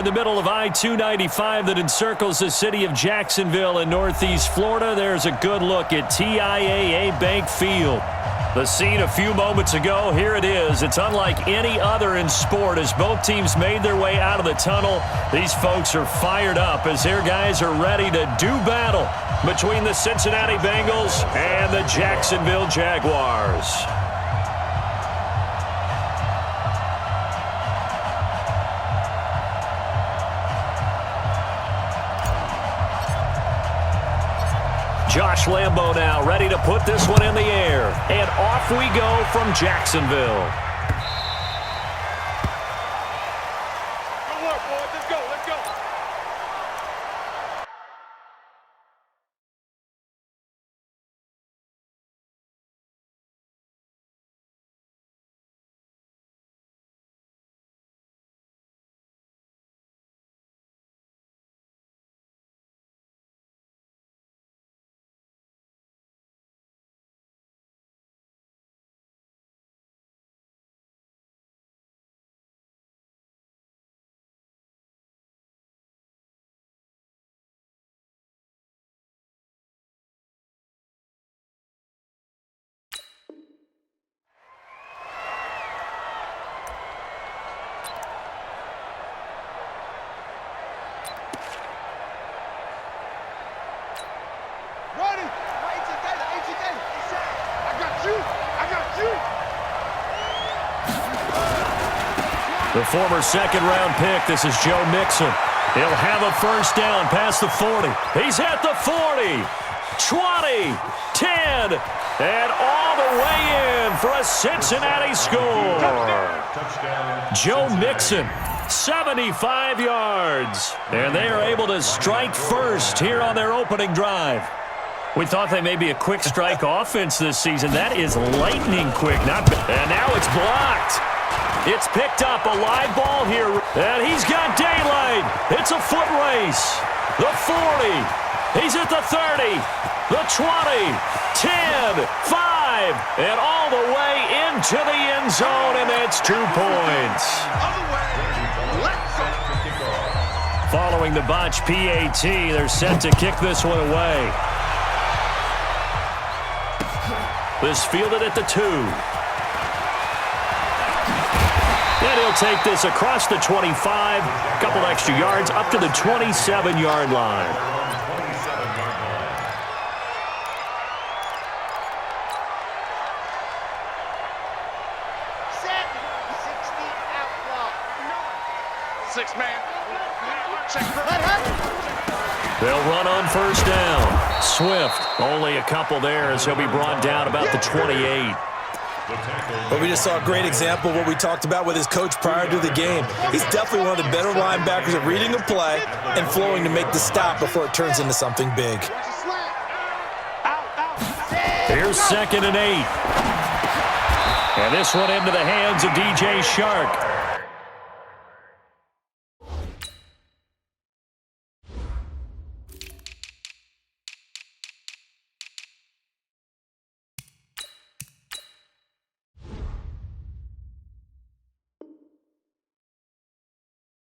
In the middle of I-295 that encircles the city of Jacksonville in northeast Florida, there's a good look at TIAA Bank Field. The scene a few moments ago, here it is. It's unlike any other in sport as both teams made their way out of the tunnel. These folks are fired up as their guys are ready to do battle between the Cincinnati Bengals and the Jacksonville Jaguars. Josh Lambo now ready to put this one in the air. And off we go from Jacksonville. Good work, boys. Let's go. Let's go. Ready? I got you. The former second-round pick, this is Joe Mixon. He'll have a first down past the 40. He's at the 40, 20, 10, and all the way in for a Cincinnati score. Touchdown. Joe Mixon, 75 yards. And they are able to strike first here on their opening drive. We thought they may be a quick strike offense this season. That is lightning quick. And now it's blocked. It's picked up, a live ball here, and he's got daylight. It's a foot race. The 40, he's at the 30, the 20, 10, 5, and all the way into the end zone, and that's 2 points. Following the botch PAT, they're set to kick this one away. This fielded at the 2. And he'll take this across the 25, a couple extra yards, up to the 27-yard line. Six-man. They'll run on first down. Swift, only a couple there as he'll be brought down about the 28. But we just saw a great example of what we talked about with his coach prior to the game. He's definitely one of the better linebackers at reading a play and flowing to make the stop before it turns into something big. Here's 2nd and 8. And this one into the hands of DJ Shark.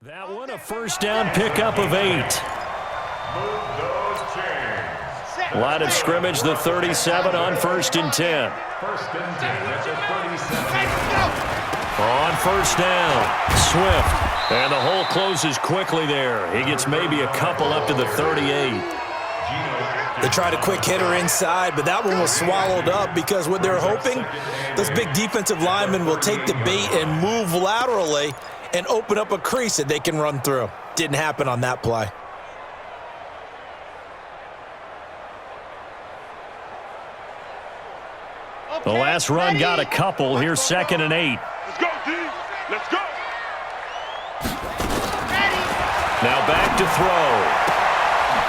That one a first down pickup of 8. Line of scrimmage, the 37 on 1st and 10. On first down, Swift. And the hole closes quickly there. He gets maybe a couple up to the 38. They tried a quick hitter inside, but that one was swallowed up because what they're hoping, those big defensive linemen will take the bait and move laterally and open up a crease that they can run through. Didn't happen on that play. The last run got a couple. Here's 2nd and 8. Let's go, D. Let's go. Now back to throw.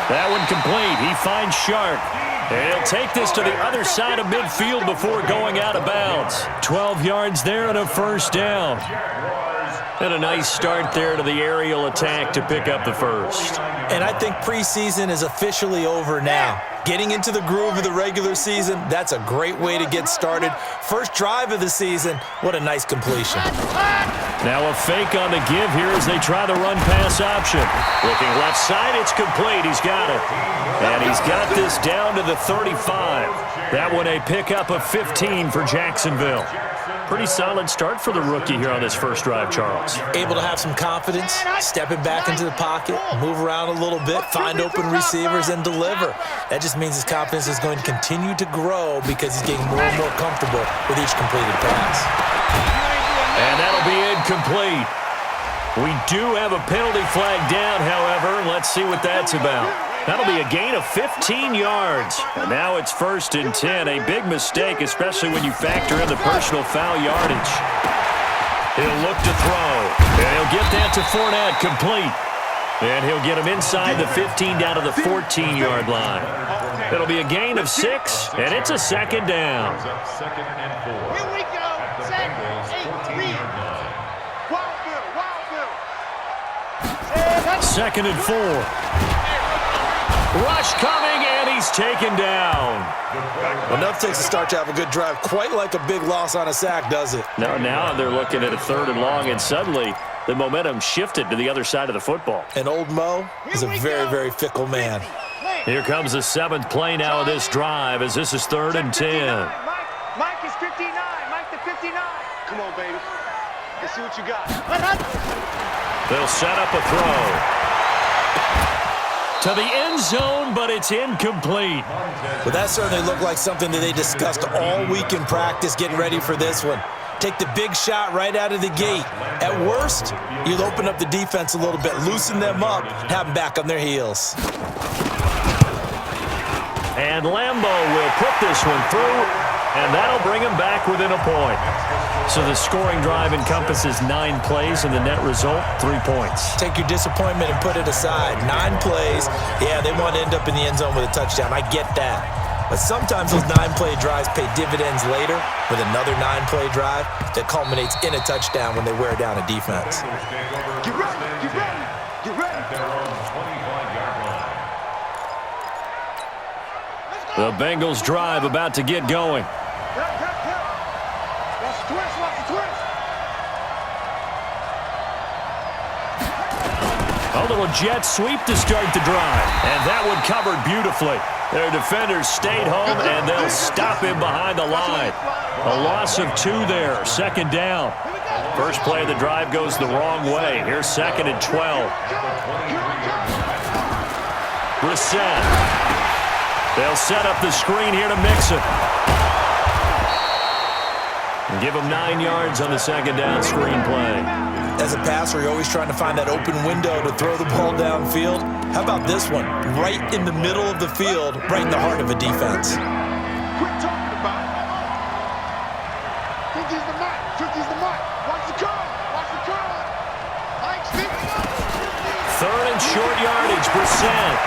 That one complete. He finds Shark. And he'll take this to the other side of midfield before going out of bounds. 12 yards there and a first down. And a nice start there to the aerial attack to pick up the first. And I think preseason is officially over now. Getting into the groove of the regular season, that's a great way to get started. First drive of the season, what a nice completion. Now a fake on the give here as they try the run-pass option. Looking left side, it's complete. He's got it. And he's got this down to the 35. That one a pickup of 15 for Jacksonville. Pretty solid start for the rookie here on this first drive, Charles. Able to have some confidence, stepping back into the pocket, move around a little bit, find open receivers, and deliver. That just means his confidence is going to continue to grow because he's getting more and more comfortable with each completed pass. And that'll be incomplete. We do have a penalty flag down, however. Let's see what that's about. That'll be a gain of 15 yards. And now it's 1st and 10. A big mistake, especially when you factor in the personal foul yardage. He'll look to throw. And he'll get that to Fournette, complete. And he'll get him inside the 15 down to the 14-yard line. It'll be a gain of 6, and it's a 2nd down. Here we go. 2nd and 3. 2nd and 4. Rush coming, and he's taken down. Enough takes to start to have a good drive. Quite like a big loss on a sack, does it? Now they're looking at a 3rd and long, and suddenly the momentum shifted to the other side of the football. And old Mo is a very, very fickle man. Here comes the 7th play now of this drive as this is 3rd and 10. Mike is 59. Mike the 59. Come on, baby. Let's see what you got. They'll set up a throw to the end zone, but it's incomplete. But that certainly looked like something that they discussed all week in practice getting ready for this one. Take the big shot right out of the gate. At worst, you'll open up the defense a little bit, loosen them up, and have them back on their heels. And Lambo will put this one through, and that'll bring him back within a point. So the scoring drive encompasses 9 plays, and the net result, 3 points. Take your disappointment and put it aside. 9 plays. Yeah, they want to end up in the end zone with a touchdown. I get that. But sometimes those 9-play drives pay dividends later with another 9-play drive that culminates in a touchdown when they wear down a defense. Get ready. Get ready. Get ready. The Bengals drive about to get going. Watch the twist. Watch the twist. A little jet sweep to start the drive. And that one covered beautifully. Their defenders stayed home, and they'll stop him behind the line. A loss of 2 there, 2nd down. First play of the drive goes the wrong way. Here's 2nd and 12. Brissett. They'll set up the screen here to mix it. And give him 9 yards on the 2nd down screen play. As a passer, you're always trying to find that open window to throw the ball downfield. How about this one? Right in the middle of the field, right in the heart of a defense. Quit talking about it. Think he's the mic. Think he's the mic. Watch the curl. Watch the curl. Mike, speak up. 3rd and short yardage, Brissett.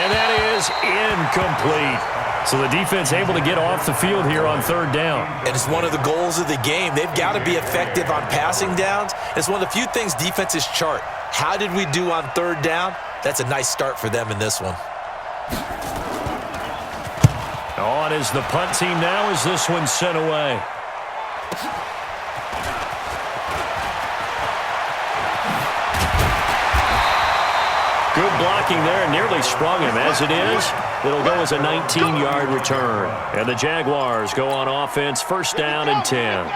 And that is incomplete. So the defense able to get off the field here on 3rd down. And it's one of the goals of the game. They've got to be effective on passing downs. It's one of the few things defenses chart. How did we do on 3rd down? That's a nice start for them in this one. On is the punt team now as this one's sent away. Good blocking there, nearly sprung him. As it is, it'll go as a 19-yard return. And the Jaguars go on offense, 1st down and 10.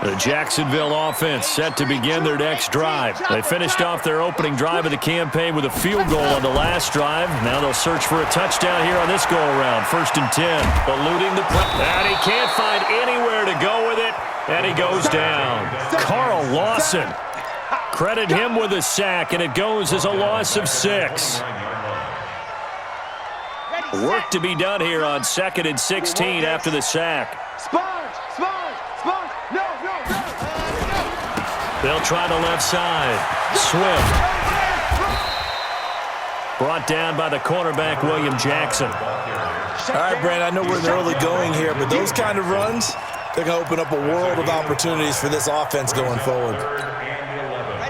The Jacksonville offense set to begin their next drive. They finished off their opening drive of the campaign with a field goal on the last drive. Now they'll search for a touchdown here on this go-around. 1st and 10. Eluding the play. And he can't find anywhere to go with it. And he goes down. Carl Lawson. Credit him with a sack, and it goes as a loss of 6. Work to be done here on 2nd and 16 after the sack. Sponge. No. They'll try the left side. Swift. Brought down by the cornerback, William Jackson. All right, Brand, I know we're in the early going here, but those kind of runs, they're going to open up a world of opportunities for this offense going forward.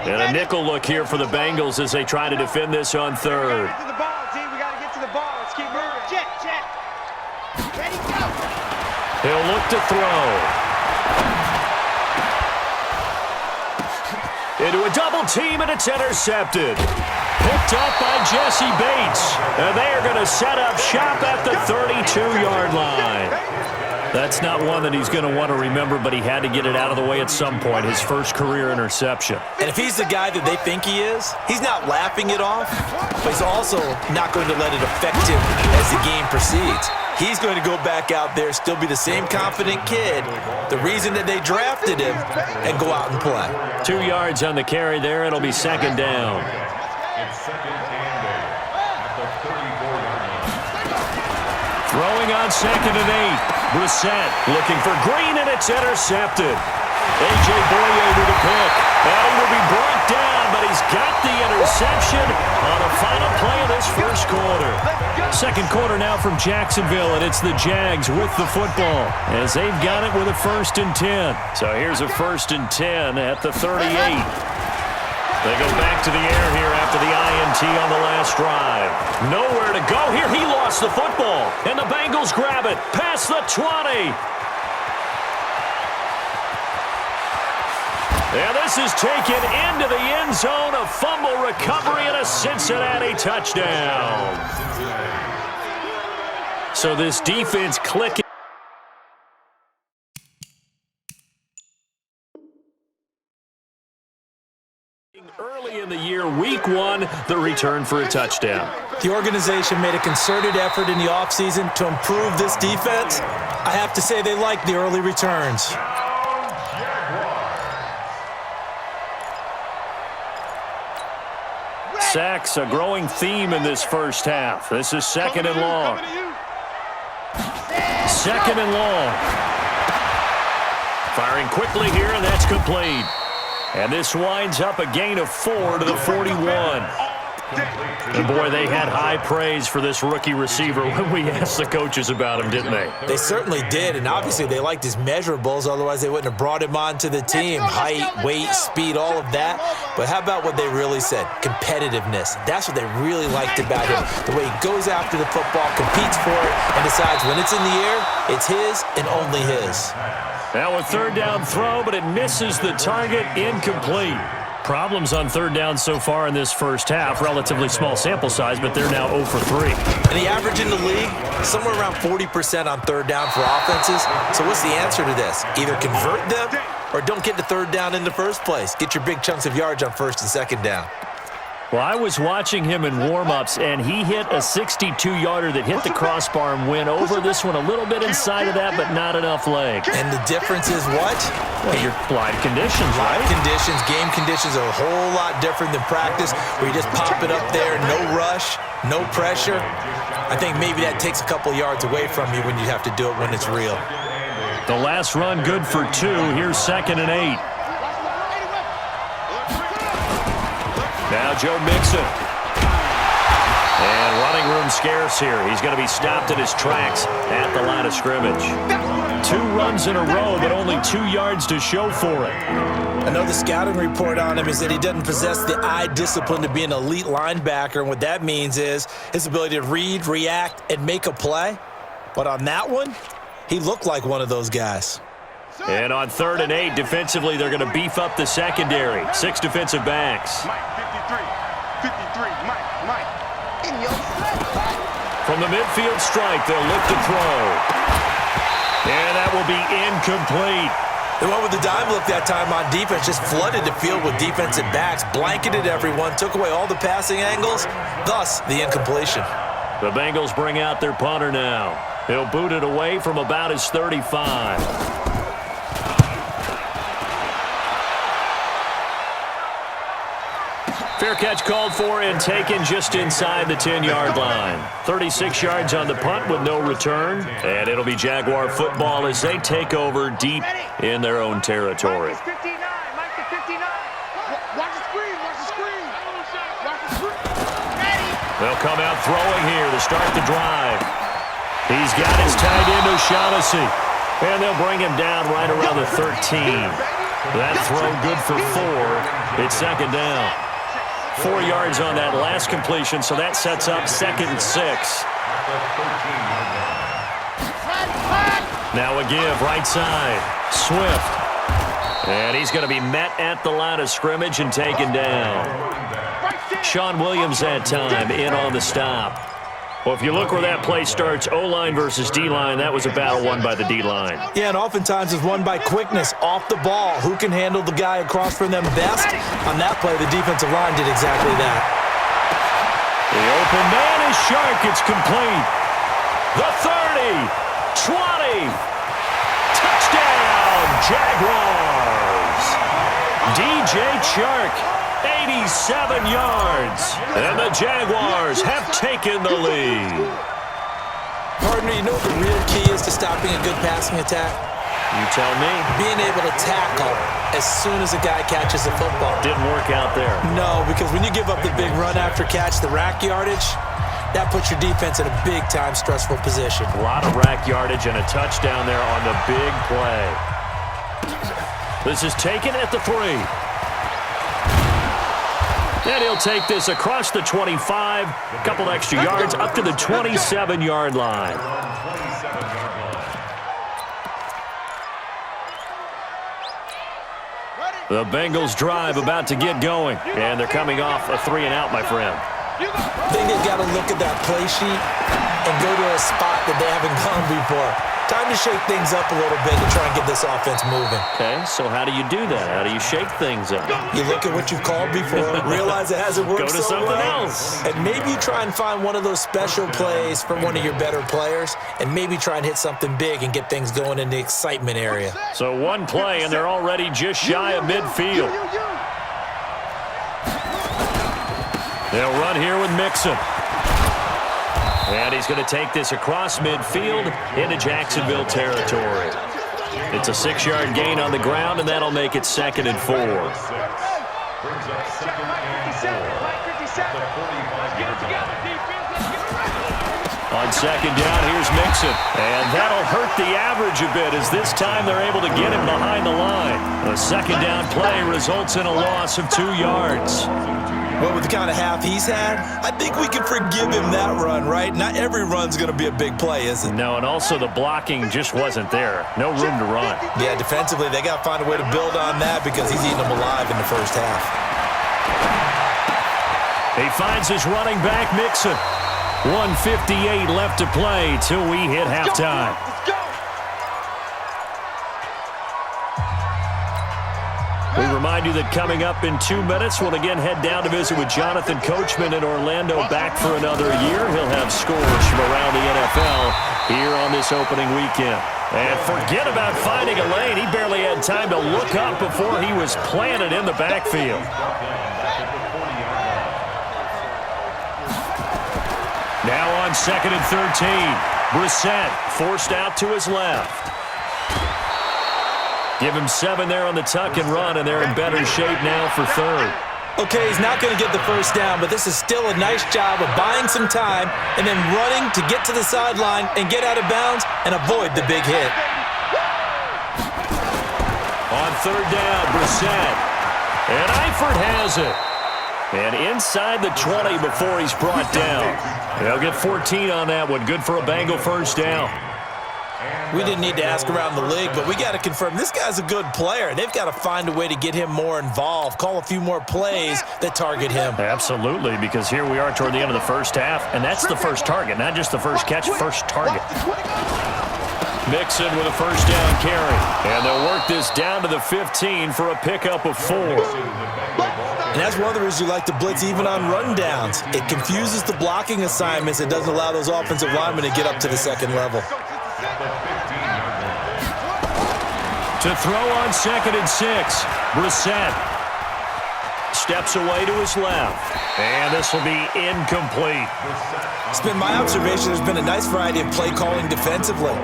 And a nickel look here for the Bengals as they try to defend this on 3rd. Get to the ball, team. We got to get to the ball. Let's keep moving. Check. Ready, go. He'll look to throw. into a double team, and it's intercepted. Picked up by Jesse Bates. And they are going to set up shop at the 32-yard line. That's not one that he's going to want to remember, but he had to get it out of the way at some point, his first career interception. And if he's the guy that they think he is, he's not laughing it off, but he's also not going to let it affect him as the game proceeds. He's going to go back out there, still be the same confident kid, the reason that they drafted him, and go out and play. 2 yards on the carry there. It'll be second down. Throwing on second and 8. Brissett looking for Green, and it's intercepted. A.J. Boye with a pick. And he will be brought down, but he's got the interception on the final play of this first quarter. Second quarter now from Jacksonville, and it's the Jags with the football as they've got it with a 1st and 10. So here's a 1st and 10 at the 38. They go back to the air here after the INT on the last drive. Nowhere to go here. He lost the football, and the Bengals grab it past the 20. And this is taken into the end zone. A fumble recovery and a Cincinnati touchdown. So this defense clicking. Early in the year, week 1, the return for a touchdown. The organization made a concerted effort in the offseason to improve this defense. I have to say they like the early returns. Sacks, a growing theme in this first half. This is second and long. Second and long. Firing quickly here, and that's complete. And this winds up a gain of 4 to the 41. And boy, they had high praise for this rookie receiver when we asked the coaches about him, didn't they? They certainly did, and obviously they liked his measurables, otherwise they wouldn't have brought him onto the team. Height, weight, speed, all of that. But how about what they really said? Competitiveness. That's what they really liked about him. The way he goes after the football, competes for it, and decides when it's in the air, it's his and only his. Now a third down throw, but it misses the target, incomplete. Problems on third down so far in this first half. Relatively small sample size, but they're now 0 for 3. And the average in the league, somewhere around 40% on third down for offenses. So what's the answer to this? Either convert them or don't get the third down in the first place. Get your big chunks of yards on first and second down. Well, I was watching him in warm-ups, and he hit a 62-yarder that hit the crossbar and went over. This one a little bit inside of that, but not enough leg. And the difference is what? Well, your live conditions, right? Live conditions, game conditions are a whole lot different than practice, where you just pop it up there, no rush, no pressure. I think maybe that takes a couple yards away from you when you have to do it when it's real. The last run good for 2. Here's second and 8. Now Joe Mixon. And running room scarce here. He's going to be stopped in his tracks at the line of scrimmage. 2 runs in a row, but only 2 yards to show for it. Another scouting report on him is that he doesn't possess the eye discipline to be an elite linebacker. And what that means is his ability to read, react, and make a play. But on that one, he looked like one of those guys. And on third and 8, defensively, they're going to beef up the secondary. 6 defensive backs. From the midfield strike, they'll look to throw. And that will be incomplete. They went with the dime look that time on defense, just flooded the field with defensive backs, blanketed everyone, took away all the passing angles, thus the incompletion. The Bengals bring out their punter now. He'll boot it away from about his 35. Fair catch called for and taken just inside the 10-yard line. 36 yards on the punt with no return. And it'll be Jaguar football as they take over deep in their own territory. Watch the screen, watch the screen. Watch the screen. Ready. They'll come out throwing here to start the drive. He's got his tight end O'Shaughnessy. And they'll bring him down right around the 13. That throw good for 4. It's second down. 4 yards on that last completion, so that sets up second and 6. Now a give, right side. Swift. And he's going to be met at the line of scrimmage and taken down. Sean Williams that time in on the stop. Well, if you look where that play starts, O-line versus D-line, that was a battle won by the D-line. Yeah, and oftentimes it's won by quickness, off the ball. Who can handle the guy across from them best? On that play, the defensive line did exactly that. The open man is Shark. It's complete. The 30, 20. Touchdown, Jaguars. DJ Chark, 87 yards. And the Jaguars have taken the lead. Partner, you know what the real key is to stopping a good passing attack? You tell me. Being able to tackle as soon as a guy catches the football. Didn't work out there. No, because when you give up the big run after catch, the rack yardage, that puts your defense in a big-time stressful position. A lot of rack yardage and a touchdown there on the big play. This is taken at the 3. And he'll take this across the 25, a couple extra yards up to the 27-yard line. The Bengals drive about to get going, and they're coming off a 3-and-out, my friend. I think they've got to look at that play sheet and go to a spot that they haven't gone before. Time to shake things up a little bit and try and get this offense moving. Okay, so how do you do that? How do you shake things up? You look at what you've called before, realize it hasn't worked Go to so something well, else. and maybe you try and find one of those special plays from one of your better players, and maybe try and hit something big and get things going in the excitement area. So one play, and they're already just shy of midfield. They'll run here with Mixon. And he's going to take this across midfield into Jacksonville territory. It's a 6-yard gain on the ground, and that'll make it 2nd and 4. On 2nd down, here's Mixon. And that'll hurt the average a bit as this time they're able to get him behind the line. A 2nd down play results in a loss of 2 yards. Well, with the kind of half he's had, I think we can forgive him that run, right? Not every run's going to be a big play, is it? No, and also the blocking just wasn't there. No room to run. Yeah, defensively, they got to find a way to build on that because he's eating them alive in the first half. He finds his running back, Mixon. 1:58 left to play till we hit halftime. We remind you that coming up in 2 minutes, we'll again head down to visit with Jonathan Coachman in Orlando, back for another year. He'll have scores from around the NFL here on this opening weekend. And forget about finding a lane. He barely had time to look up before he was planted in the backfield. Now on 2nd and 13, Brissett forced out to his left. Give him 7 there on the tuck and run, and they're in better shape now for 3rd. Okay, he's not going to get the first down, but this is still a nice job of buying some time and then running to get to the sideline and get out of bounds and avoid the big hit. On 3rd down, Brissett. And Eifert has it. And inside the 20 before he's brought down. They'll get 14 on that one. Good for a Bengal first down. We didn't need to ask around the league, but we got to confirm this guy's a good player. They've got to find a way to get him more involved, call a few more plays that target him. Absolutely, because here we are toward the end of the first half, and that's the first target, not just the first catch, first target. Mixon with a first down carry, and they'll work this down to the 15 for a pickup of 4. And that's one of the reasons you like to blitz even on rundowns. It confuses the blocking assignments. It doesn't allow those offensive linemen to get up to the second level. To throw on 2nd and 6, Brissett steps away to his left, and this will be incomplete. It's been my observation there's been a nice variety of play calling defensively.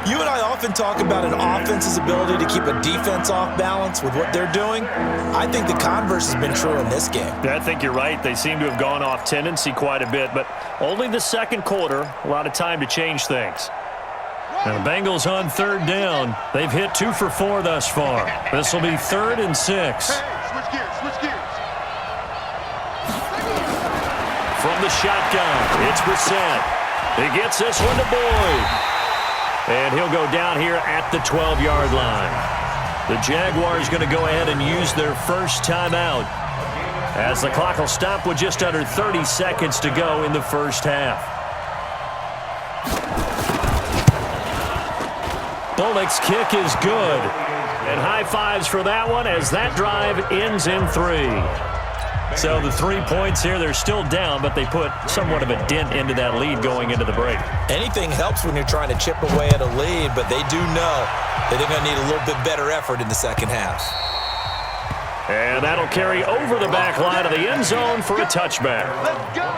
You and I often talk about an offense's ability to keep a defense off balance with what they're doing. I think the converse has been true in this game. I think you're right. They seem to have gone off tendency quite a bit, but only the 2nd quarter, a lot of time to change things. And the Bengals on 3rd down. They've hit 2 for 4 thus far. This will be 3rd and 6. Hey, switch gears. From the shotgun, it's Brissett. He gets this one to Boyd. And he'll go down here at the 12-yard line. The Jaguars going to go ahead and use their first timeout, as the clock will stop with just under 30 seconds to go in the first half. Bullock's kick is good. And high fives for that one as that drive ends in 3. So the 3 points here, they're still down, but they put somewhat of a dent into that lead going into the break. Anything helps when you're trying to chip away at a lead, but they do know that they're going to need a little bit better effort in the second half. And that'll carry over the back line of the end zone for a touchback. Let's go.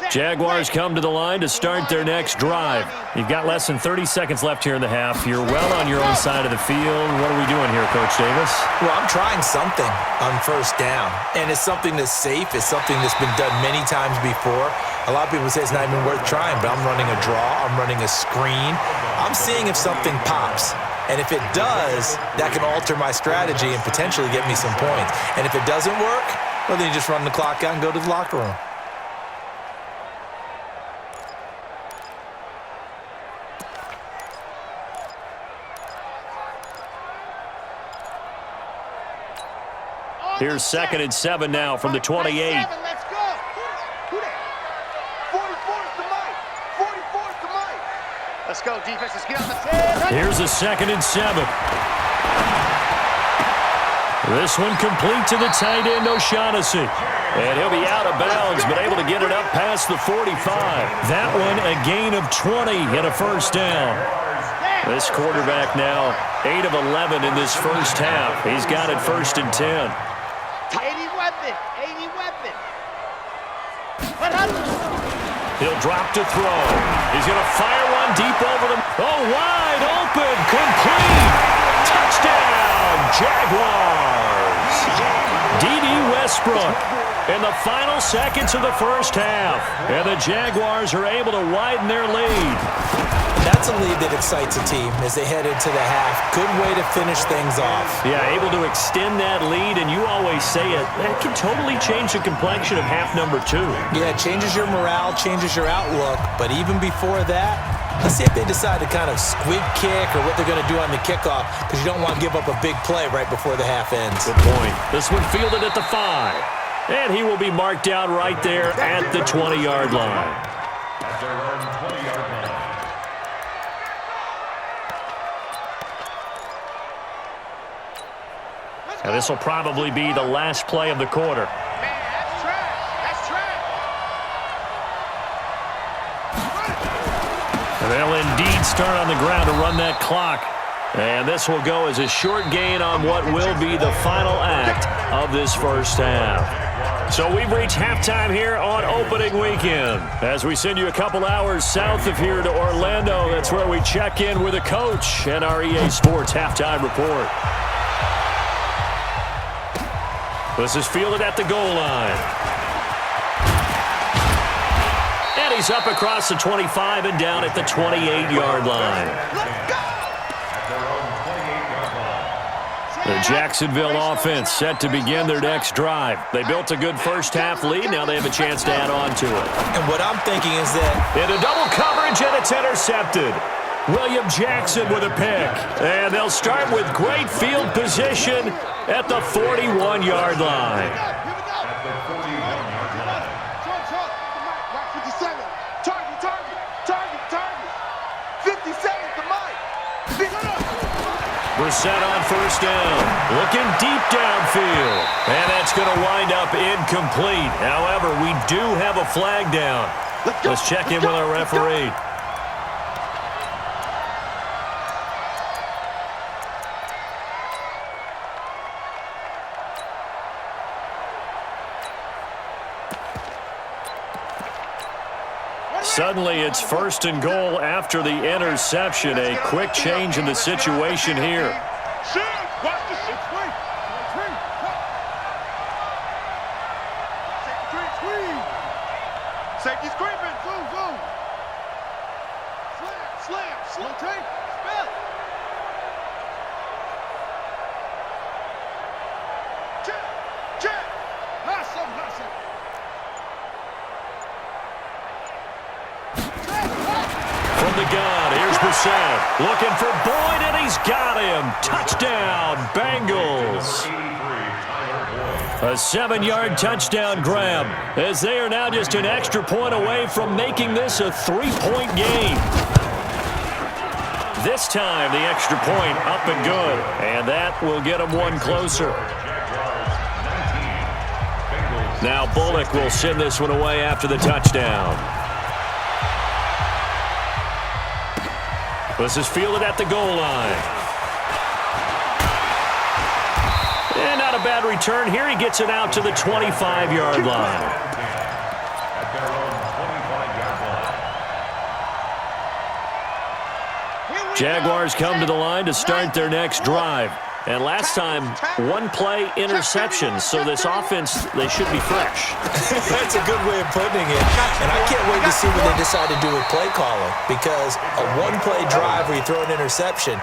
Jaguars come to the line to start their next drive. You've got less than 30 seconds left here in the half. You're well on your own side of the field. What are we doing here, Coach Davis? Well, I'm trying something on first down, and it's something that's safe. It's something that's been done many times before. A lot of people say it's not even worth trying, but I'm running a draw. I'm running a screen. I'm seeing if something pops. And if it does, that can alter my strategy and potentially get me some points. And if it doesn't work, well, then you just run the clock out and go to the locker room. Here's 2nd and 7 now from the 28. Let's go. Who that? 44's the mic. 44's the mic. Let's go, defense. Let's get on the field. Here's a 2nd and 7. This one complete to the tight end, O'Shaughnessy. And he'll be out of bounds, but able to get it up past the 45. That one a gain of 20 and a first down. This quarterback now 8 of 11 in this first half. He's got it 1st and 10. 80 weapon. 80 weapon. He'll drop to throw. He's going to fire one deep over the... Oh, wide open. Complete. Touchdown, Jaguars. D.D. Westbrook in the final seconds of the first half. And the Jaguars are able to widen their lead. That's a lead that excites a team as they head into the half. Good way to finish things off. Yeah, able to extend that lead, and you always say it, that can totally change the complexion of half number 2. Yeah, it changes your morale, changes your outlook, but even before that, let's see if they decide to kind of squib kick or what they're going to do on the kickoff, because you don't want to give up a big play right before the half ends. Good point. This one fielded at the 5, and he will be marked down right there at the 20-yard line. Now, this will probably be the last play of the quarter. Man, that's trash. That's trash. And they'll indeed start on the ground to run that clock. And this will go as a short gain on what will be the final act of this first half. So we've reached halftime here on opening weekend. As we send you a couple hours south of here to Orlando, that's where we check in with the coach and our EA Sports halftime report. This is fielded at the goal line. And he's up across the 25 and down at the 28-yard line. The Jacksonville offense set to begin their next drive. They built a good first half lead. Now they have a chance to add on to it. And what I'm thinking is that... Into double coverage, and it's intercepted. William Jackson with a pick. And they'll start with great field position at the 41-yard line. We're set on first down. Looking deep downfield. And that's going to wind up incomplete. However, we do have a flag down. Let's check in with our referee. Suddenly, it's 1st and goal after the interception. A quick change in the situation here. Safety's creeping. Zoom. Slam. Slow tape. Spell. the gun. Here's Brissett looking for Boyd, and he's got him. Touchdown, Bengals. A 7-yard touchdown grab, as they are now just an extra point away from making this a 3-point game. This time, the extra point up and good, and that will get them one closer. Now Bullock will send this one away after the touchdown. This is fielded at the goal line. And not a bad return here. He gets it out to the 25-yard line. Jaguars come to the line to start their next drive. And last time, one-play interception. So this offense, they should be fresh. That's a good way of putting it. And I can't wait to see what they decide to do with play calling. Because a one-play drive where you throw an interception,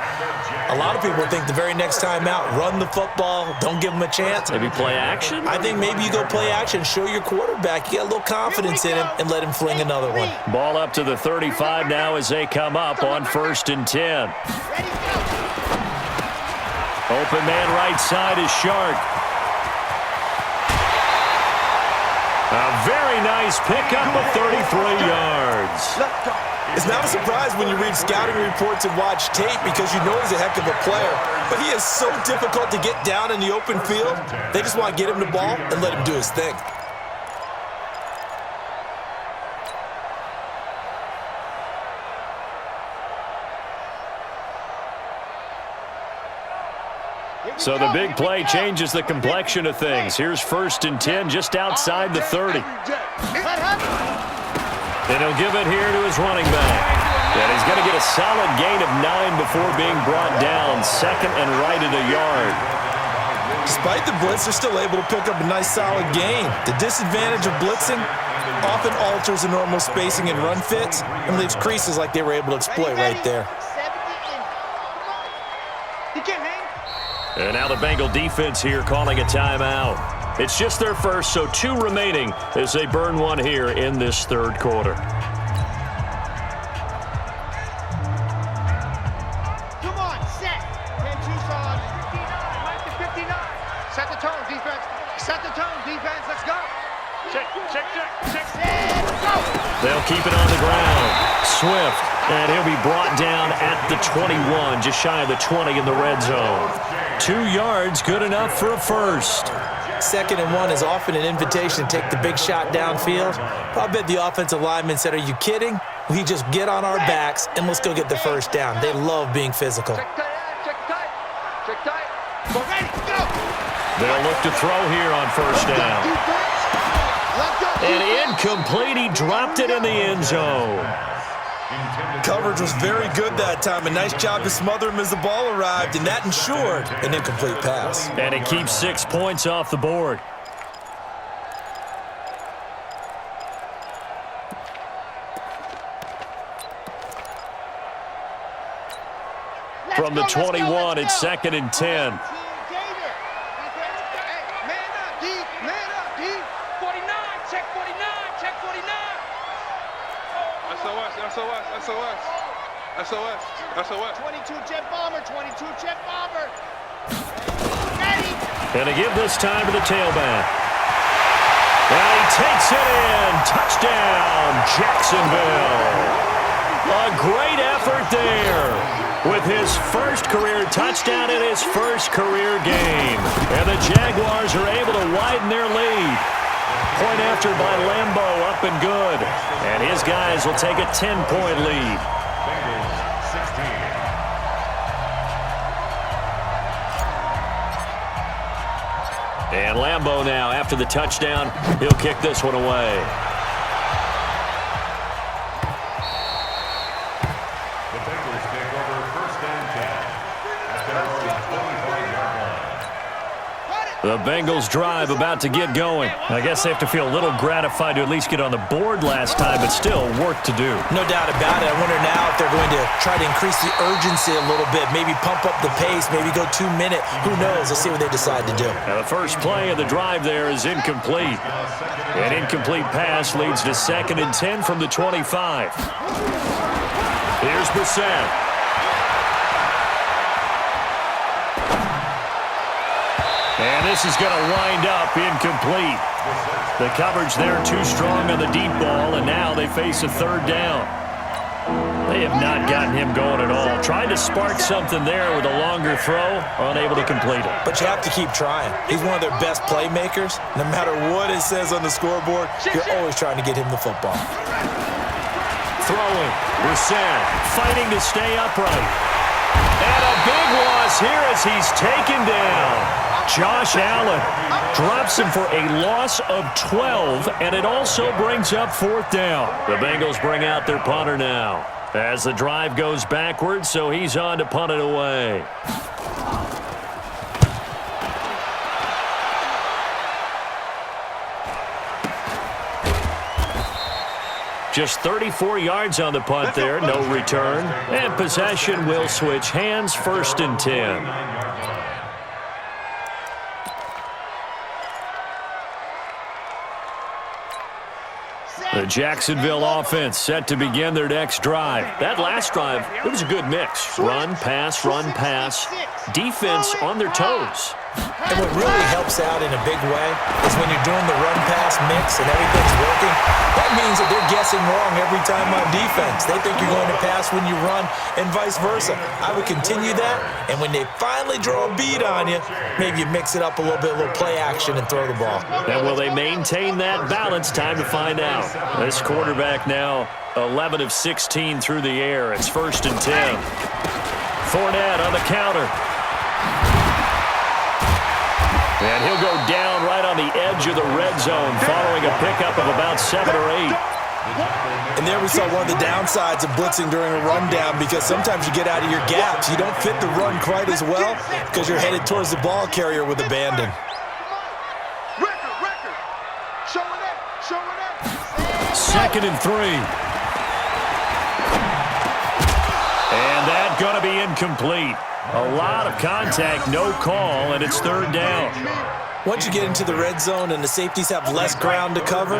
a lot of people think the very next time out, run the football, don't give them a chance. Maybe play action? I think maybe you go play action, show your quarterback, you get a little confidence in him, and let him fling another one. Ball up to the 35 now as they come up on 1st and 10. Open man right side is Shark. A very nice pickup of 33 yards. It's not a surprise when you read scouting reports and watch tape because you know he's a heck of a player. But he is so difficult to get down in the open field. They just want to get him the ball and let him do his thing. So the big play changes the complexion of things. Here's 1st and 10 just outside the 30. And he'll give it here to his running back. And he's going to get a solid gain of 9 before being brought down. 2nd and right at a yard. Despite the blitz, they're still able to pick up a nice solid gain. The disadvantage of blitzing often alters the normal spacing and run fits and leaves creases like they were able to exploit right there. And now the Bengal defense here calling a timeout. It's just their first, so 2 remaining as they burn one here in this 3rd quarter. Come on, set. 10-2 on 59, 59. Set the tone, defense. Set the tone, defense. Let's go. Check. Go. They'll keep it on the ground. Swift, and he'll be brought down at the 21, just shy of the 20 in the red zone. 2 yards, good enough for a first. 2nd and 1 is often an invitation to take the big shot downfield. I bet the offensive lineman said, are you kidding? We just get on our backs and let's go get the first down. They love being physical. Check tight. Go ready, go. They'll look to throw here on 1st down. And incomplete, he dropped it in the end zone. Coverage was very good that time. A nice job to smother him as the ball arrived, and that ensured an incomplete pass. And it keeps 6 points off the board. From the 21, it's 2nd and 10. SOS. 22 jet bomber. Ready. And to give this time to the tailback. And he takes it in. Touchdown, Jacksonville. A great effort there with his first career touchdown in his first career game. And the Jaguars are able to widen their lead. Point after by Lambo, up and good. And his guys will take a 10-point lead. And Lambo now, after the touchdown, he'll kick this one away. The Bengals take over 1st and 10 at their own 25-yard line. The Bengals drive about to get going. I guess they have to feel a little gratified to at least get on the board last time, but still work to do. No doubt about it. I wonder now if they're going to try to increase the urgency a little bit, maybe pump up the pace, maybe go 2-minute. Who knows? Let's see what they decide to do. Now the first play of the drive there is incomplete. An incomplete pass leads to 2nd and 10 from the 25. Here's Brissett. And this is going to wind up incomplete. The coverage there too strong on the deep ball, and now they face a third down. They have not gotten him going at all. Tried to spark something there with a longer throw, unable to complete it. But you have to keep trying. He's one of their best playmakers. No matter what it says on the scoreboard, you're always trying to get him the football. Throwing. Brissett fighting to stay upright. And a big loss here as he's taken down. Josh Allen drops him for a loss of 12, and it also brings up fourth down. The Bengals bring out their punter now as the drive goes backwards, so he's on to punt it away. Just 34 yards on the punt there, no return. And possession will switch hands, 1st and 10. The Jacksonville offense set to begin their next drive. That last drive, it was a good mix. Run, pass, defense on their toes. And what really helps out in a big way is when you're doing the run-pass mix and everything's working, that means that they're guessing wrong every time on defense. They think you're going to pass when you run and vice versa. I would continue that, and when they finally draw a beat on you, maybe you mix it up a little bit, a little play action, and throw the ball. And will they maintain that balance? Time to find out. This quarterback now 11 of 16 through the air. It's 1st and 10. Fournette on the counter. And he'll go down right on the edge of the red zone following a pickup of about 7 or 8. And there we saw one of the downsides of blitzing during a rundown, because sometimes you get out of your gaps. You don't fit the run quite as well because you're headed towards the ball carrier with abandon. Second and 3. And that's going to be incomplete. A lot of contact, no call, and it's 3rd down. Once you get into the red zone and the safeties have less ground to cover,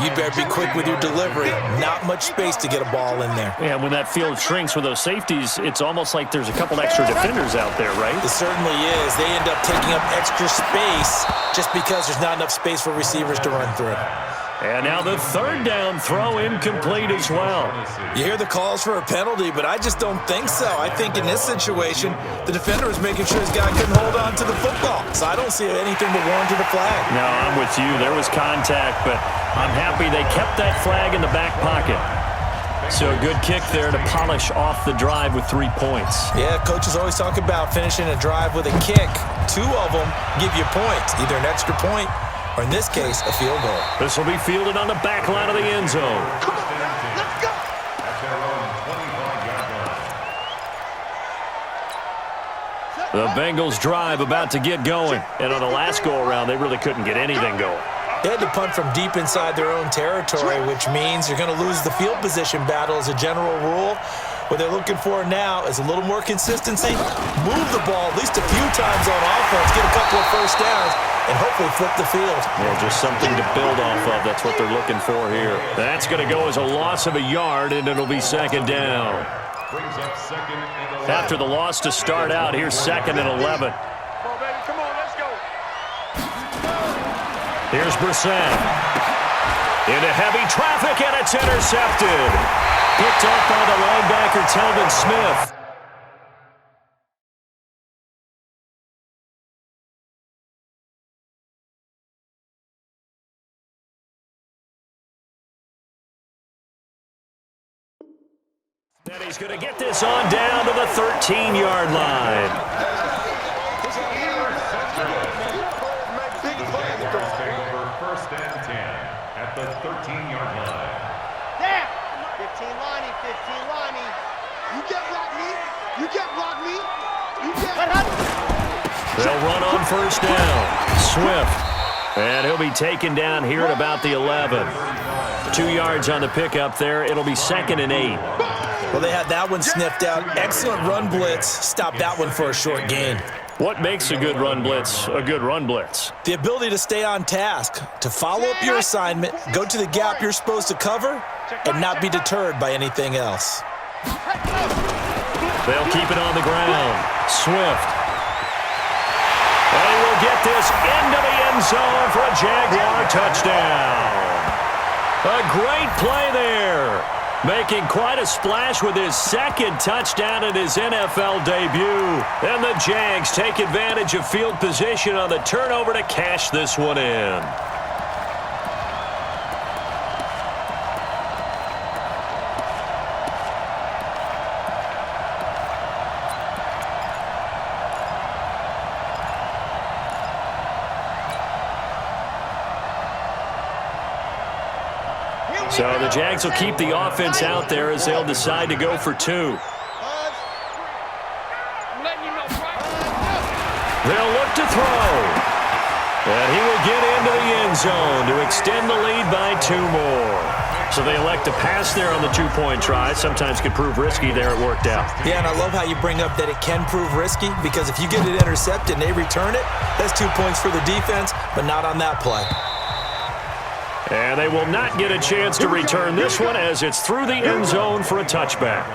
you'd better be quick with your delivery. Not much space to get a ball in there. Yeah, when that field shrinks with those safeties, it's almost like there's a couple extra defenders out there, right? It certainly is. They end up taking up extra space just because there's not enough space for receivers to run through. And now the 3rd down throw incomplete as well. You hear the calls for a penalty, but I just don't think so. I think in this situation, the defender is making sure his guy couldn't hold on to the football. So I don't see anything that warranted a flag. No, I'm with you. There was contact, but I'm happy they kept that flag in the back pocket. So a good kick there to polish off the drive with 3 points. Yeah, coaches always talk about finishing a drive with a kick. 2 of them give you points, either an extra point or in this case, a field goal. This will be fielded on the back line of the end zone. Come on, let's go. The Bengals drive about to get going. And on the last go-around, they really couldn't get anything going. They had to punt from deep inside their own territory, which means you're going to lose the field position battle as a general rule. What they're looking for now is a little more consistency, move the ball at least a few times on offense, get a couple of first downs, and hopefully flip the field. Yeah, just something to build off of. That's what they're looking for here. That's going to go as a loss of a yard, and it'll be 2nd down. After the loss to start out, here's 2nd and 11. Come on, let's go. Here's Brissett. Into heavy traffic, and it's intercepted. Picked off by the linebacker, Telvin Smith. And he's going to get this on down to the 13-yard line. First and 10 at the 13-yard line. Damn! 15 Lonnie, 15 Lonnie. You get block me. You get block me. You get... They'll run on 1st down. Swift. And he'll be taken down here at about the 11. 2 yards on the pickup there. It'll be 2nd and 8. Well, they had that one sniffed out. Excellent run blitz. Stopped that one for a short gain. What makes a good run blitz a good run blitz? The ability to stay on task, to follow up your assignment, go to the gap you're supposed to cover, and not be deterred by anything else. They'll keep it on the ground. Swift. They will get this into the end zone for a Jaguar touchdown. A great play there. Making quite a splash with his second touchdown in his NFL debut. And the Jags take advantage of field position on the turnover to cash this one in. So the Jags will keep the offense out there as they'll decide to go for two. They'll look to throw. And he will get into the end zone to extend the lead by 2 more. So they elect to pass there on the two-point try. Sometimes could prove risky there. It worked out. Yeah, and I love how you bring up that it can prove risky because if you get it intercepted and they return it, that's 2 points for the defense, but not on that play. And they will not get a chance to return this one as it's through the end zone for a touchback.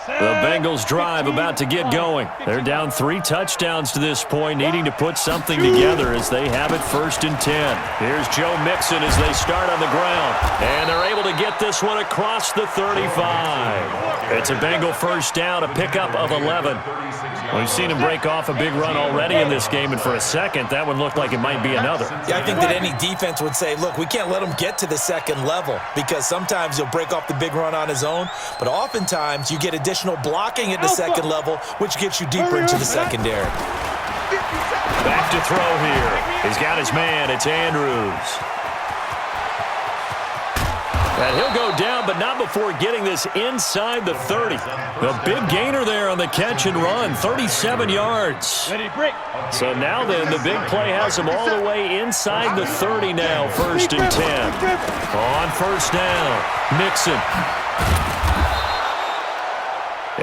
The Bengals drive about to get going. They're down 3 touchdowns to this point, needing to put something together as they have it 1st and 10. Here's Joe Mixon as they start on the ground. And they're able to get this one across the 35. It's a Bengal first down, a pickup of 11. We've seen him break off a big run already in this game, and for a second, that one looked like it might be another. Yeah, I think that any defense would say, look, we can't let him get to the second level because sometimes he'll break off the big run on his own, but oftentimes you get additional blocking at the second level, which gets you deeper into the secondary. Back to throw here. He's got his man. It's Andrews. And he'll go down, but not before getting this inside the 30. A big gainer there on the catch and run, 37 yards. So now then, the big play has him all the way inside the 30 now, 1st and 10. On first down, Mixon.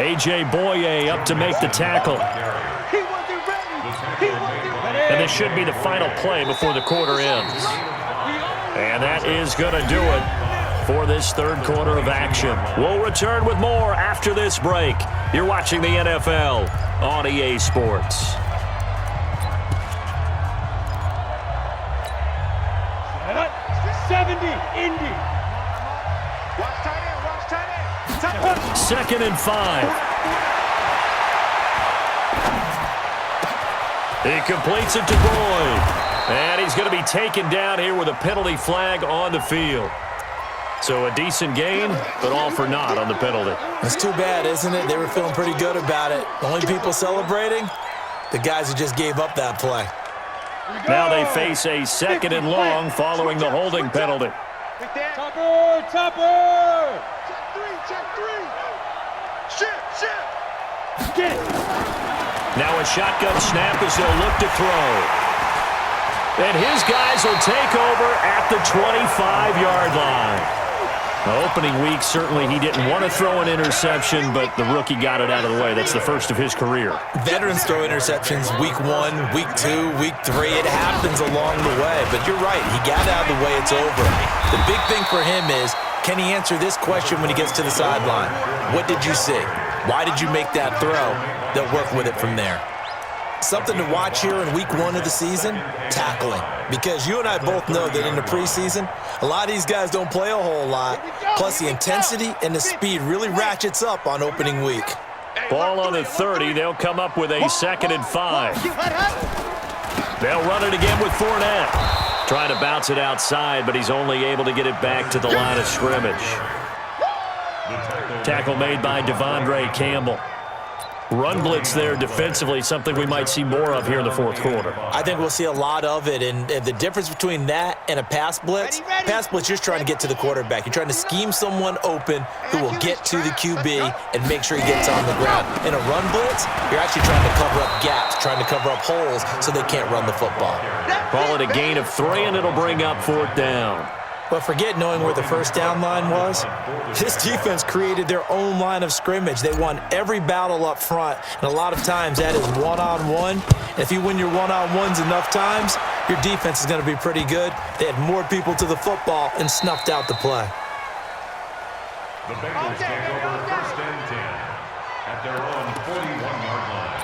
A.J. Boye up to make the tackle. And this should be the final play before the quarter ends. And that is going to do it for this third quarter of action. We'll return with more after this break. You're watching the NFL on EA Sports. Second and 5. He completes it to Boyd. And he's going to be taken down here with a penalty flag on the field. So a decent gain, but all for naught on the penalty. It's too bad, isn't it? They were feeling pretty good about it. The only people celebrating, the guys who just gave up that play. Now they face a second and long following the holding penalty. Topper! Check three! Shift! Get it! Now a shotgun snap as they'll look to throw. And his guys will take over at the 25-yard line. The opening week, certainly he didn't want to throw an interception, but the rookie got it out of the way. That's the first of his career. Veterans throw interceptions week 1, week 2, week 3. It happens along the way. But you're right. He got out of the way. It's over. The big thing for him is, can he answer this question when he gets to the sideline? What did you see? Why did you make that throw? They'll work with it from there. Something to watch here in week 1 of the season, tackling. Because you and I both know that in the preseason, a lot of these guys don't play a whole lot. Plus the intensity and the speed really ratchets up on opening week. Ball on the 30. They'll come up with a 2nd and 5. They'll run it again with Fournette. Trying to bounce it outside, but he's only able to get it back to the line of scrimmage. Tackle made by Devondre Campbell. Run blitz there defensively, something we might see more of here in the fourth quarter. I think we'll see a lot of it, and the difference between that and a pass blitz, you're just trying to get to the quarterback. You're trying to scheme someone open who will get to the QB and make sure he gets on the ground. In a run blitz, you're actually trying to cover up gaps, trying to cover up holes so they can't run the football. Call it a gain of 3, and it'll bring up 4th down. But forget knowing where the first down line was. This defense created their own line of scrimmage. They won every battle up front, and a lot of times that is one-on-one. And if you win your one-on-ones enough times, your defense is going to be pretty good. They had more people to the football and snuffed out the play. The Bengals take over first and 10 at their own 41-yard line.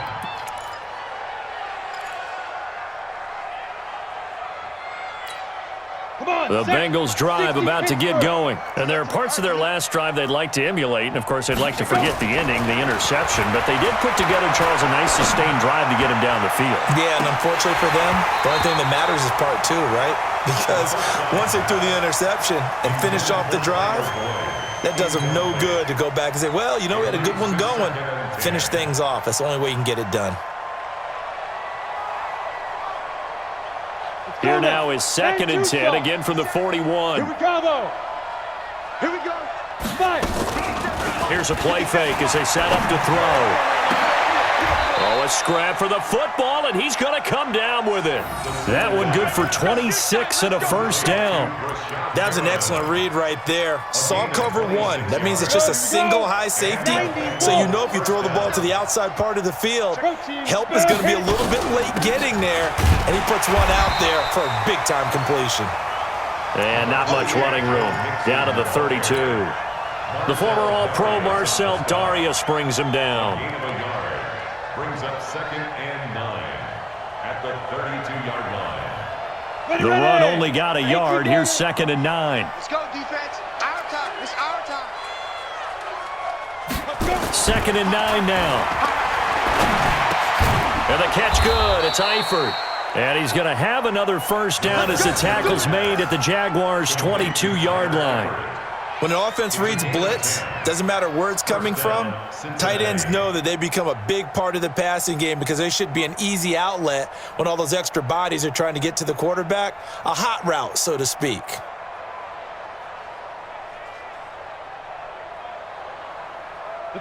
The Bengals drive about to get going. And there are parts of their last drive they'd like to emulate. And, of course, they'd like to forget the ending, the interception. But they did put together, Charles, a nice sustained drive to get him down the field. Yeah, and unfortunately for them, the only thing that matters is part two, right? Because once they threw the interception and finished off the drive, that does them no good to go back and say, well, you know, we had a good one going. Finish things off. That's the only way you can get it done. Here now is 2nd and 10, again from the 41. Here we go, though. Here we go. Fire. Here's a play fake as they set up to throw. Oh, a scrap for the football, and he's going to come down with it. That one good for 26 and a first down. That was an excellent read right there. Saw cover one. That means it's just a single high safety. So you know if you throw the ball to the outside part of the field, help is going to be a little bit late getting there. And he puts one out there for a big-time completion. And not much running room. Down to the 32. The former All-Pro Marcel Darius brings him down. Brings up 2nd and 9 at the 32-yard line. The run only got a yard. Here's 2nd and 9. Let's go, defense. Our time. It's our time. 2nd and 9 now. And the catch good. It's Eifert. And he's going to have another first down as the tackle's made at the Jaguars' 22-yard line. When an offense reads blitz, doesn't matter where it's coming from, tight ends know that they become a big part of the passing game because they should be an easy outlet when all those extra bodies are trying to get to the quarterback. A hot route, so to speak.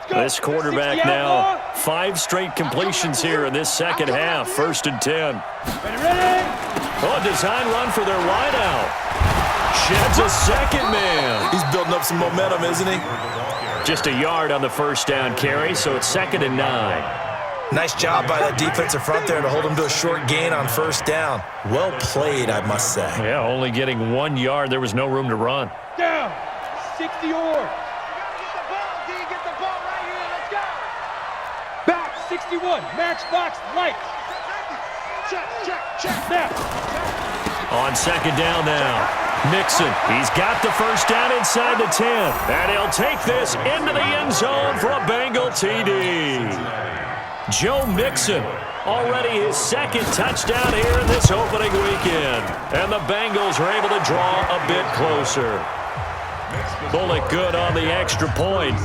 This quarterback now, 5 straight completions here in this second half. 1st and 10. Oh, a design run for their wideout. Sheds a second man. He's building up some momentum, isn't he? Just a yard on the first down carry, so it's 2nd and 9. Nice job by that defensive front there to hold him to a short gain on first down. Well played, I must say. Yeah, only getting 1 yard. There was no room to run. Down. 60 yards. Get the ball right here. Let's go. Back. 61. Matchbox lights. Check. Now. On 2nd down now. Mixon, he's got the first down inside the 10. And he'll take this into the end zone for a Bengal TD. Joe Mixon, already his 2nd touchdown here in this opening weekend. And the Bengals are able to draw a bit closer. Bullock good on the extra point.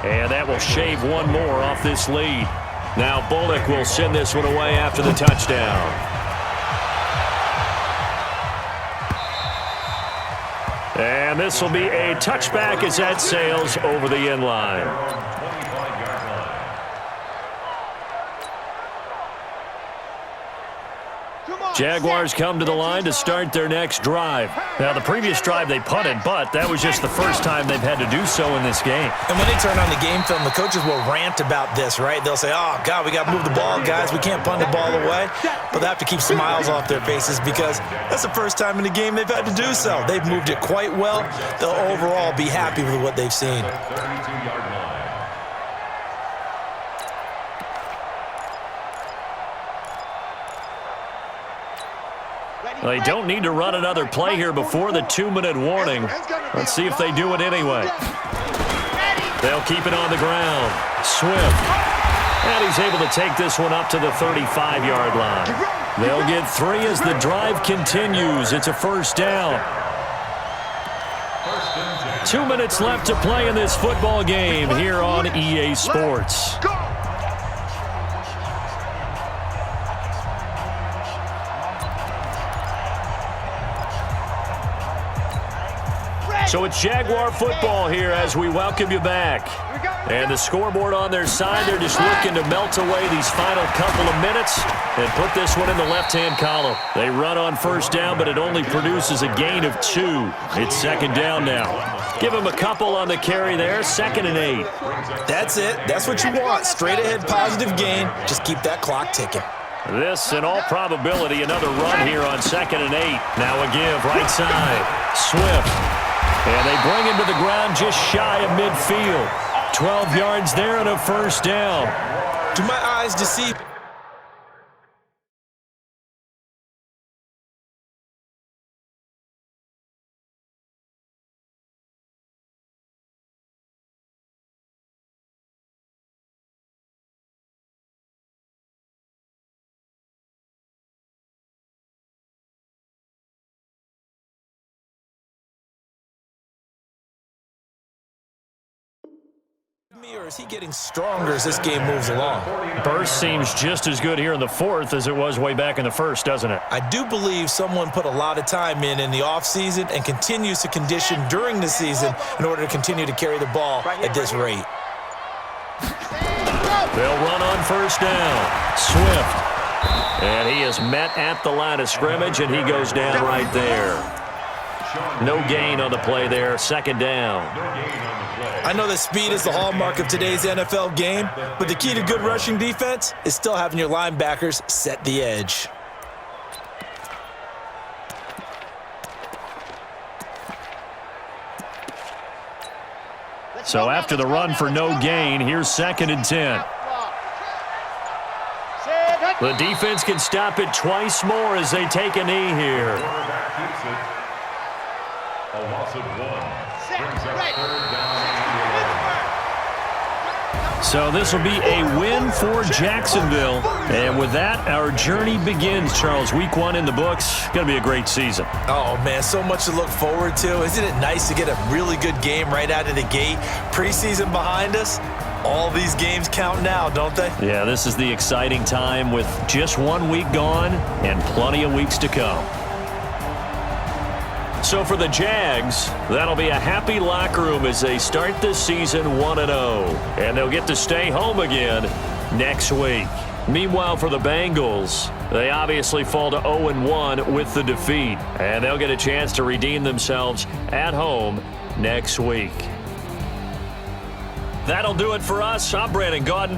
And that will shave one more off this lead. Now Bullock will send this one away after the touchdown. And this will be a touchback as that sails over the end line. Jaguars come to the line to start their next drive. Now, the previous drive they punted, but that was just the first time they've had to do so in this game. And when they turn on the game film, the coaches will rant about this, right? They'll say, oh, God, we got to move the ball, guys. We can't punt the ball away. But they have to keep smiles off their faces because that's the first time in the game they've had to do so. They've moved it quite well. They'll overall be happy with what they've seen. They don't need to run another play here before the 2-minute warning. Let's see if they do it anyway. They'll keep it on the ground. Swift. And he's able to take this one up to the 35-yard line. They'll get 3 as the drive continues. It's a first down. 2 minutes left to play in this football game here on EA Sports. So it's Jaguar football here as we welcome you back. And the scoreboard on their side, they're just looking to melt away these final couple of minutes and put this one in the left-hand column. They run on first down, but it only produces a gain of 2. It's second down now. Give them a couple on the carry there, 2nd and 8. That's it. That's what you want. Straight ahead, positive gain. Just keep that clock ticking. This, in all probability, another run here on 2nd and 8. Now a give, right side. Swift. And they bring him to the ground just shy of midfield. 12 yards there and a first down. To my eyes, deceive. Or is he getting stronger as this game moves along? Burst seems just as good here in the 4th as it was way back in the 1st, doesn't it? I do believe someone put a lot of time in the offseason and continues to condition during the season in order to continue to carry the ball at this rate. They'll run on first down. Swift. And he is met at the line of scrimmage, and he goes down right there. No gain on the play there, 2nd down. I know that speed is the hallmark of today's NFL game, but the key to good rushing defense is still having your linebackers set the edge. So after the run for no gain, here's 2nd and 10. The defense can stop it twice more as they take a knee here. A loss of 1 brings up 3rd down. So this will be a win for Jacksonville. And with that, our journey begins, Charles. Week 1 in the books. Going to be a great season. Oh, man, so much to look forward to. Isn't it nice to get a really good game right out of the gate? Preseason behind us. All these games count now, don't they? Yeah, this is the exciting time with just 1 week gone and plenty of weeks to come. So for the Jags, that'll be a happy locker room as they start this season 1-0. And they'll get to stay home again next week. Meanwhile, for the Bengals, they obviously fall to 0-1 with the defeat. And they'll get a chance to redeem themselves at home next week. That'll do it for us. I'm Brandon Gaudin.